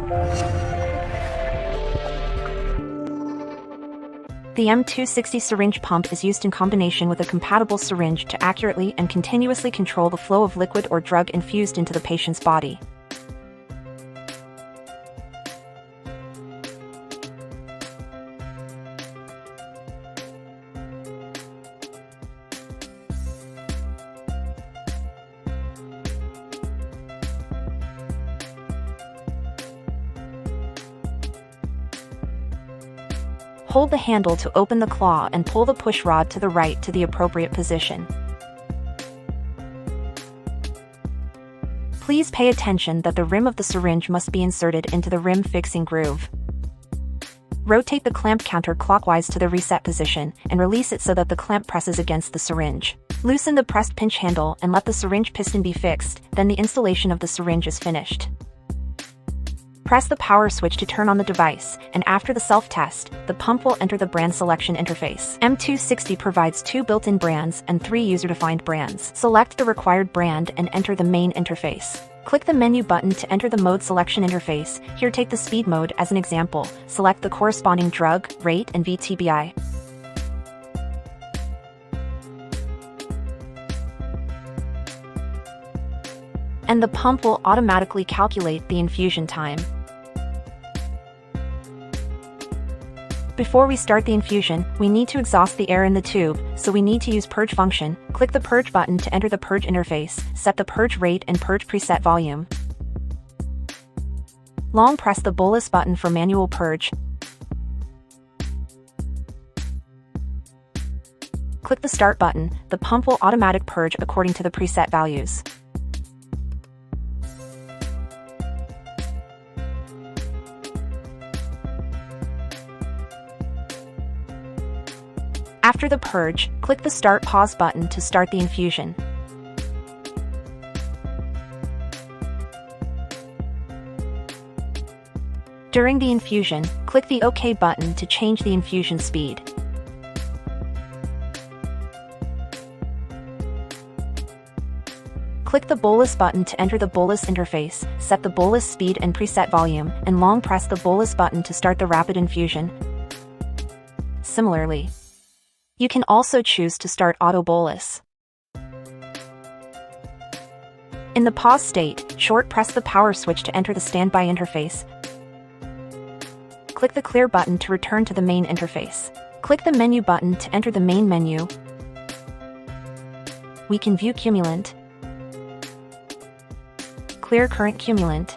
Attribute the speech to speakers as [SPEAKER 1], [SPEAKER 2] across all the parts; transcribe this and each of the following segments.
[SPEAKER 1] The M260 syringe pump is used in combination with a compatible syringe to accurately and continuously control the flow of liquid or drug infused into the patient's body. Hold the handle to open the claw and pull the push rod to the right to the appropriate position. Please pay attention that the rim of the syringe must be inserted into the rim fixing groove. Rotate the clamp counterclockwise to the reset position and release it so that the clamp presses against the syringe. Loosen the pressed pinch handle and let the syringe piston be fixed, then the installation of the syringe is finished. Press the power switch to turn on the device, and after the self-test, the pump will enter the brand selection interface. M260 provides 2 built-in brands and 3 user-defined brands. Select the required brand and enter the main interface. Click the menu button to enter the mode selection interface. Here, take the speed mode as an example. Select the corresponding drug, rate, and VTBI. And the pump will automatically calculate the infusion time. Before we start the infusion, we need to exhaust the air in the tube, so we need to use purge function. Click the purge button to enter the purge interface, set the purge rate and purge preset volume. Long press the bolus button for manual purge. Click the start button. The pump will automatic purge according to the preset values. After the purge, click the Start Pause button to start the infusion. During the infusion, click the OK button to change the infusion speed. Click the bolus button to enter the bolus interface, set the bolus speed and preset volume, and long press the bolus button to start the rapid infusion. Similarly, you can also choose to start auto bolus. In the pause state, short press the power switch to enter the standby interface. Click the clear button to return to the main interface. Click the menu button to enter the main menu. We can view cumulant, clear current cumulant,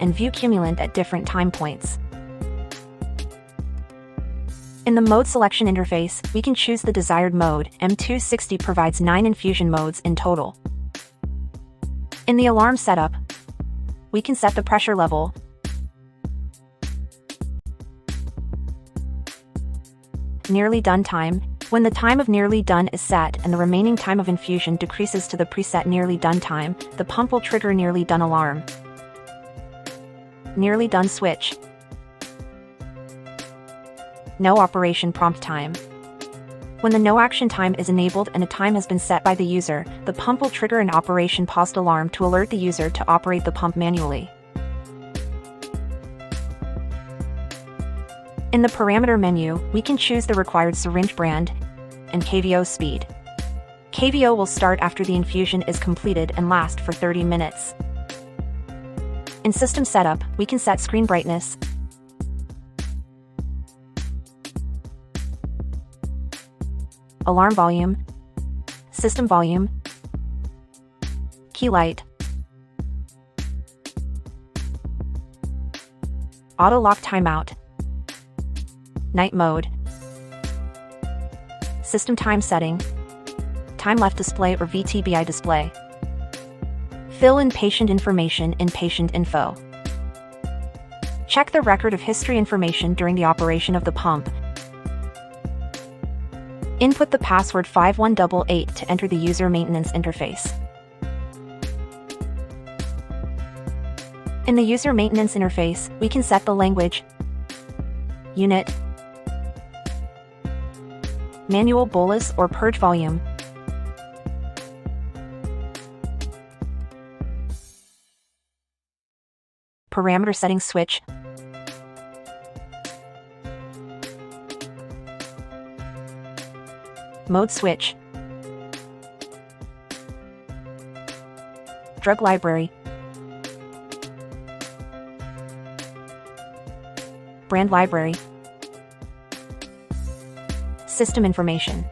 [SPEAKER 1] and view cumulant at different time points. In the mode selection interface, we can choose the desired mode. M260 provides 9 infusion modes in total. In the alarm setup, we can set the pressure level, nearly done time. When the time of nearly done is set and the remaining time of infusion decreases to the preset nearly done time, the pump will trigger nearly done alarm. Nearly done switch. No operation prompt time. When the no action time is enabled and a time has been set by the user, the pump will trigger an operation paused alarm to alert the user to operate the pump manually. In the parameter menu, we can choose the required syringe brand and KVO speed. KVO will start after the infusion is completed and last for 30 minutes. In system setup, we can set screen brightness, alarm volume, system volume, key light, auto lock timeout, night mode, system time setting, time left display or VTBI display. Fill in patient information in patient info. Check the record of history information during the operation of the pump. Input the password 5188 to enter the user maintenance interface. In the user maintenance interface, we can set the language, Unit. Manual bolus or purge volume. Parameter setting switch. Mode switch. Drug library. Brand library. System information.